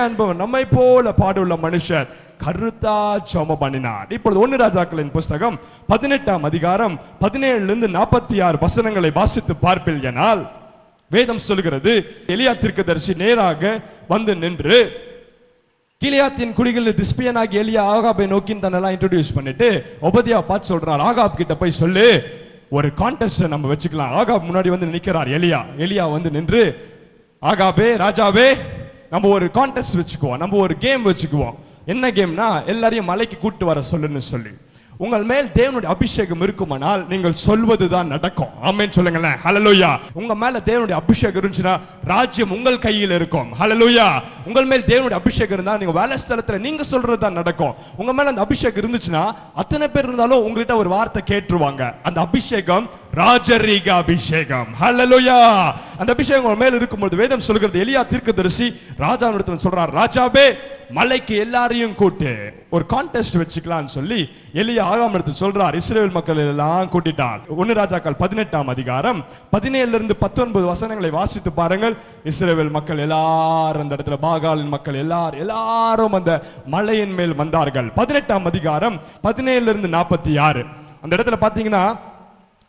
என்பவன் நம்மை போல பாடுள்ள மனுஷர் கருத்தா ஜெபம் பண்ணினார். இப்பொழுது 1 ராஜாக்களின் புஸ்தகம் 18ஆம் அதிகாரம் 17 46 வசனங்களை வாசித்து பார்ப்பீர்கள். வேதம் சொல்கிறது, எலியா தீர்க்கதரிசி நேராக வந்து நின்று கீலேயாத்தின் குடிகளில் திஸ்பியனாகி எலியா ஆகாபை நோக்கி தன்னெல்லாம் இன்ட்ரோடியூஸ் பண்ணிட்டு ஒபதியா பார்த்து சொல்றார், ஆகாப் கிட்ட போய் சொல்லு, ஒரு கான்டெஸ்ட் நம்ம வச்சுக்கலாம். ஆகாப் முன்னாடி வந்து நிற்கிறார் எலியா வந்து நின்று, ஆகாபே ராஜாவே, நம்ம ஒரு கான்டெஸ்ட் வச்சுக்குவோம், நம்ம ஒரு கேம் வச்சுக்குவோம். என்ன கேம்னா, எல்லாரையும் மலைக்கு கூட்டு வர சொல்லுன்னு சொல்லி. உங்கள் மேல் தேவனுடைய அபிஷேகம் இருக்குமானால் நீங்கள் சொல்வதுதான் நடக்கும். ஆமென் சொல்லுங்களேன். ஹல்லேலூயா. உங்க மேல தேவனுடைய அபிஷேகம் இருந்துச்சுன்னா ராஜ்யம் உங்கள் கையில் இருக்கும். ஹல்லேலூயா. உங்கள் மேல் தேவனுடைய அபிஷேகம் இருந்தா நீங்க வேலை ஸ்தலத்துல நீங்க சொல்றது தான் நடக்கும். உங்க மேல அந்த அபிஷேகம் இருந்துச்சுன்னா அத்தனை பேர் இருந்தாலும் உங்ககிட்ட ஒரு வார்த்தை கேட்டுருவாங்க. அந்த அபிஷேகம் ராஜரீக அபிஷேகம். ஹல்லேலூயா. அந்த அபிஷேகம் உங்க மேல இருக்கும்போது வேதம் சொல்கிறது, எலியா தீர்க்கதரிசி ராஜாவிடத்தில் சொல்றார், ராஜாவே மலைக்கு எல்லாரையும் கூட்டு ஒரு கான்டெஸ்ட் வச்சுக்கலாம்னு சொல்லி எலியா ஆகாமிடத்தில் சொல்றார். இஸ்ரவேல் மக்கள் எல்லாம் கூட்டிட்டார். 1 ராஜாக்கள் 18ஆம் அதிகாரம் 17 19 வசனங்களை வாசித்து பாருங்கள். இஸ்ரவேல் மக்கள் எல்லாரும் அந்த இடத்துல, பாகாலின் மக்கள் எல்லாரும் அந்த மலையின் மேல் வந்தார்கள். 18ஆம் அதிகாரம் 17 46 அந்த இடத்துல பாத்தீங்கன்னா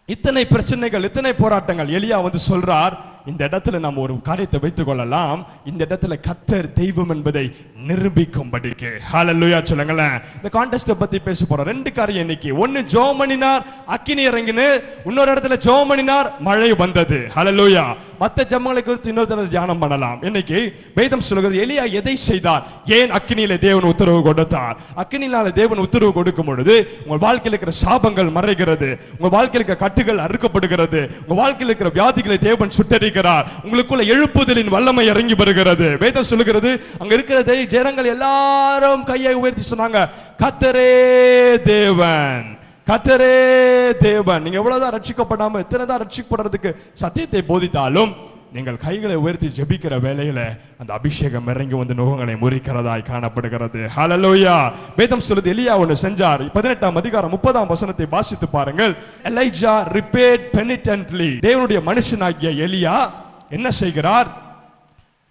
இத்தனை பிரச்சனைகள், இத்தனை போராட்டங்கள். எலியா வந்து சொல்றார், இந்த இடத்துல நம்ம ஒரு காரியத்தை வைத்துக் கொள்ளலாம், இந்த இடத்துல கர்த்தர் தெய்வம் என்பதை நிரூபிக்கும்படிக்கு. ஹல்லேலூயா சொல்லுங்களேன். இந்த கான்டெஸ்ட் பத்தி பேச போறோம். 2 காரியம் இன்னைக்கு. ஒன்னு ஜெபம் பண்ணினார், அக்கினி இறங்கினு. இன்னொரு இடத்துல ஜெபம் பண்ணினார், மழை வந்தது. ஹல்லேலூயா. மத்த ஜெபங்களை குறித்து இன்னொரு தடவை தியானம் பண்ணலாம். இன்னைக்கு வேதம் சொல்கிறது, எலியா எதை செய்தார், ஏன் அக்கினியில தேவன் உத்தரவு கொடுத்தார். அக்கினியினால தேவன் உத்தரவு கொடுக்கும் பொழுது உங்கள் வாழ்க்கையில் இருக்கிற சாபங்கள் மறைகிறது, உங்க வாழ்க்கையில் இருக்கிற கட்டுகள் அறுக்கப்படுகிறது, உங்க வாழ்க்கையில் இருக்கிற வியாதிகளை தேவன் சுட்டரி, உங்களுக்குள்ள எழுப்புதலின் வல்லமை இறங்கி வருகிறது. வேதம் சொல்லுகிறது, அங்க இருக்கிற ஜனங்கள் எல்லாரும் கையை உயர்த்தி சொன்னாங்க, கர்த்தரே தேவன், கர்த்தரே தேவன். நீங்க எவ்வளவுதான் ரட்சிக்கப்படாம எத்தனைதான் ரட்சிக்கப்படுறதுக்கு சத்தியத்தை போதித்தாலும் நீங்கள் கைகளை உயர்த்தி ஜெபிக்கிற வேளையில அந்த அபிஷேகம் இறங்கி வந்து நுகங்களை முறிக்கிறதாய் காணப்படுகிறது. ஹல்லேலூயா. வேதம் சொல்லுது, எலியா ஒன்று செஞ்சார். 18ஆம் அதிகாரம் 30ஆம் வசனத்தை வாசித்து பாருங்கள். Elijah repaired penitently. தேவனுடைய மனுஷனாகிய எலியா என்ன செய்கிறார்,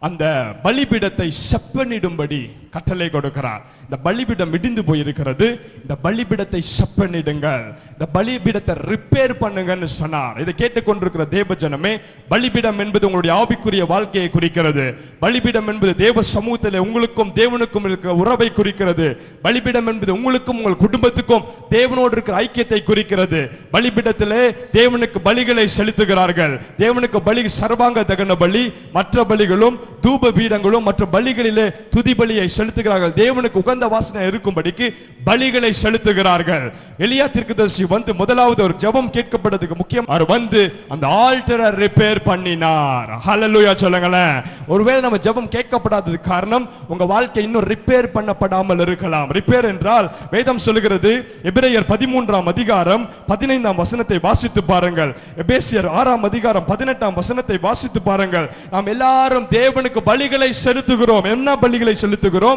அந்த பலிபீடத்தை செப்பனிடும்படி கட்டளை கொடுக்கிறார். இந்த பலிபீடம் இடிந்து போயிருக்கிறது, இந்த பலிபீடத்தை செப்பனிடுங்கள், இந்த பலிபீடத்தை ரிப்பேர் பண்ணுங்கன்னு சொன்னார். இதை கேட்டுக்கொண்டிருக்கிற தேவ ஜனமே, பலிபீடம் என்பது உங்களுடைய ஆவிக்குரிய வாழ்க்கையை குறிக்கிறது. பலிபீடம் என்பது தேவ சமூகத்தில் உங்களுக்கும் தேவனுக்கும் இருக்கிற உறவை குறிக்கிறது. பலிபீடம் என்பது உங்களுக்கும் உங்கள் குடும்பத்துக்கும் தேவனோடு இருக்கிற ஐக்கியத்தை குறிக்கிறது. பலிபீடத்திலே தேவனுக்கு பலிகளை செலுத்துகிறார்கள். தேவனுக்கு பலி சர்வாங்க தகன பலி, மற்ற பலிகளும் தூப பீடங்களும் மற்ற பலிகளிலே துதி பலியை செலுத்துகிறார்கள். தேவனுக்கு உகந்த வாசனை இருக்கும்படிக்கு பலிகளை செலுத்துகிறார்கள். எலியா தீர்க்கதரிசி வந்து முதலாவது ஒரு ஜெபம் கேட்கப்பட்டதுக்கு முக்கியம், அவர் வந்து அந்த ஆல்டரை ரிப்பேர் பண்ணினார். ஹல்லேலூயா சொல்லுங்களேன். ஒருவேளை நம்ம ஜெபம் கேட்கப்படாததுக்கு காரணம் உங்க வாழ்க்கை இன்னும் ரிப்பேர் பண்ணப்படாமல் இருக்கலாம். ரிப்பேர் என்றால் வேதம் சொல்லுகிறது, எபிரேயர் 13ஆம் அதிகாரம் 15ஆம் வசனத்தை வாசித்து பாருங்கள். எபேசியர் 6ஆம் அதிகாரம் 18ஆம் வசனத்தை வாசித்து பாருங்கள். நாம் எல்லாரும் தேவனுக்கு பலிகளை செலுத்துகிறோம். என்ன பலிகளை செலுத்துகிறோம்?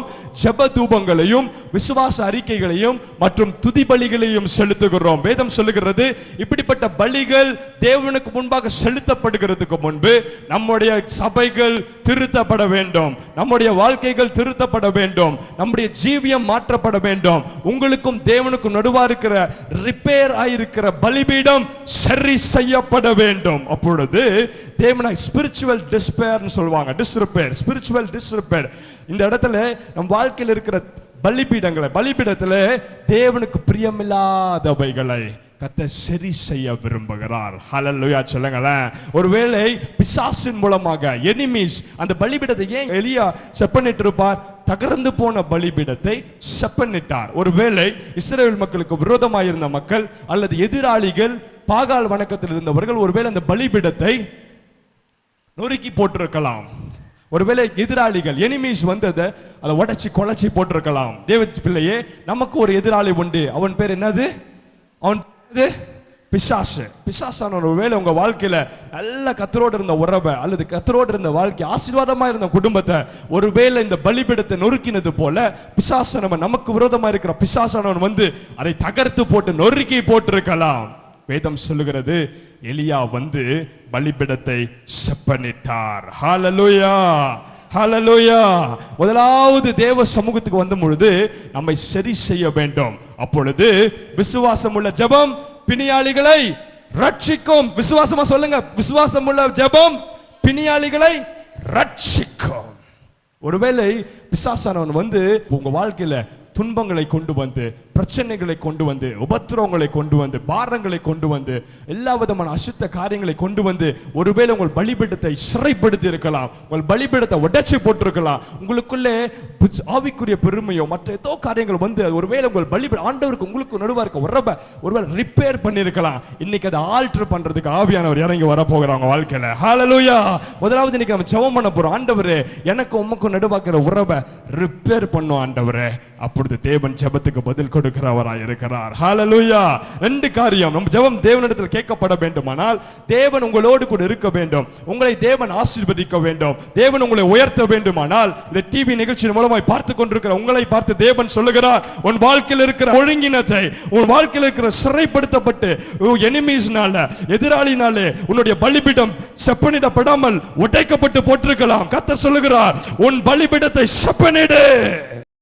ஜெப தூபங்களையும் விசுவாச அறிக்கைகளையும் மற்றும் துதி பலிகளையும் செலுத்துகிறோம். வேதம் சொல்லுகிறது, இப்படிப்பட்ட பலிகள் தேவனுக்கு முன்பாக செலுத்தப்படுகிறதுக்கு முன்பு நம்முடைய சபைகள் திருத்தப்பட வேண்டும், நம்முடைய வாழ்க்கைகள் திருத்தப்பட வேண்டும், நம்முடைய ஜீவியம் மாற்றப்பட வேண்டும். உங்களுக்கும் தேவனுக்கும் நடுவா இருக்கிற ரிப்பேர் ஆயிருக்கிற பலிபீடம் சரி செய்யப்பட வேண்டும். அப்பொழுது தேவனை ஸ்பிரிச்சுவல் டிஸ்பேர்னு சொல்வாங்க, டிஸ்ரிப்பேர், ஸ்பிரிச்சுவல் டிஸ்ரிப்பேர். இந்த இடத்துல நம் வாழ்க்கையில் இருக்கிற பலிபீடங்களை, பலிபீடத்தில் தேவனுக்கு பிரியமில்லாதவைகளை கர்த்தர் சரி செய்ய விரும்புகிறார். ஹல்லேலூயா சொல்லுங்களேன். ஒருவேளை பிசாசின் மூலமாக எனிமீஸ் அந்த பலிபீடத்தை ஏன் எலியா செப்பனிட்டு இருப்பார்? தகர்ந்து போன பலிபீடத்தை செப்பனிட்டார். ஒருவேளை இஸ்ரவேல் மக்களுக்கு விரோதமாக இருந்த மக்கள் அல்லது எதிராளிகள், பாகால் வணக்கத்தில் இருந்தவர்கள் ஒருவேளை அந்த பலிபீடத்தை நொறுக்கி போட்டிருக்கலாம். ஒருவேளை எதிராளிகள் எனிமீஸ் வந்ததை அதை உடைச்சி கொலைச்சி போட்டிருக்கலாம். தேவ பிள்ளையே, நமக்கு ஒரு எதிராளி உண்டு. அவன் பேர் என்னது? அவன் பிசாசு. பிசாசான ஒருவேளை உங்க வாழ்க்கையில நல்ல கர்த்தரோடு இருந்த உறவை அல்லது கர்த்தரோடு இருந்த வாழ்க்கை, ஆசீர்வாதமா இருந்த குடும்பத்தை ஒருவேளை இந்த பலிபீடத்தை நொறுக்கினது போல பிசாசனவன், நமக்கு விரோதமா இருக்கிற பிசாசானவன் வந்து அதை தகர்த்து போட்டு நொறுக்கி போட்டிருக்கலாம். வேதம் சொல்லுகிறது, எலியா வந்து பலிபீடத்தை செப்பனிட்டார். ஹல்லேலூயா, ஹல்லேலூயா. முதலாவது தேவ சமூகத்துக்கு வந்த பொழுது நம்மை சரி செய்ய வேண்டும். அப்பொழுது விசுவாசம் உள்ள ஜெபம் பிணியாளிகளை ரட்சிக்கும். விசுவாசமா சொல்லுங்க, விசுவாசம் உள்ள ஜெபம் பிணியாளிகளை ரட்சிக்கும். ஒருவேளை பிசாசானவன் வந்து உங்க வாழ்க்கையில துன்பங்களை கொண்டு வந்து, பிரச்சனைகளை கொண்டு வந்து, உபத்திரவங்களை கொண்டு வந்து, பாரங்களை கொண்டு வந்து, எல்லா விதமான அசுத்த காரியங்களை கொண்டு வந்து, ஒருவேளை உங்கள் பலிபீடத்தை சிறைப்படுத்தி இருக்கலாம், உங்கள் பலிபீடத்தை உடைச்சு போட்டிருக்கலாம். உங்களுக்குள்ளே ஆவிக்குரிய பெருமையோ மற்ற ஏதோ காரியங்கள் வந்து ஒருவேளை உங்கள் பலிபீடம் ஆண்டவருக்கு உங்களுக்கு நடுவா இருக்க உறவை ஒருவேளை ரிப்பேர் பண்ணியிருக்கலாம். இன்னைக்கு அதை ஆல்டர் பண்றதுக்கு ஆவியானவர் இறங்கி வர போகிறாங்க வாழ்க்கையில. ஹல்லேலூயா. முதலாவது இன்னைக்கு நம்ம ஜெபம் பண்ண போறோம். ஆண்டவரே, எனக்கு உமக்கு நடுவாக்குற உறவை ரிப்பேர் பண்ணும் ஆண்டவரே. அப்பொழுது தேவன் ஜெபத்துக்கு பதில் கொடுக்கிறவராய் இருக்கிறார். ஹல்லேலூயா. ரெண்டு காரியம், நம்ம ஜெபம் தேவனிடத்தில் கேட்கப்பட வேண்டுமானால் தேவன் உங்களோடு கூட இருக்க வேண்டும், உங்களை தேவன் ஆசீர்வதிக்க வேண்டும், தேவன் உங்களை உயர்த்த வேண்டுமானால் இந்த டிவி நிகழ்ச்சியின் மூலமாய் பார்த்து கொண்டிருக்கிற உங்களை பார்த்து தேவன் சொல்லுகிறார், உன் வாழ்க்கையில் இருக்கிற ஒழுங்கினத்தை, உன் வாழ்க்கையில் இருக்கிற சிறைப்படுத்தப்பட்டு எனிமீஸ்னால எதிராளினாலே உன்னுடைய பலிபீடம் செப்பனிடப்படாமல் உடைக்கப்பட்டு போட்டிருக்கலாம். கர்த்தர் சொல்லுகிறார், உன் பலிபீடத்தை செப்பனிடு.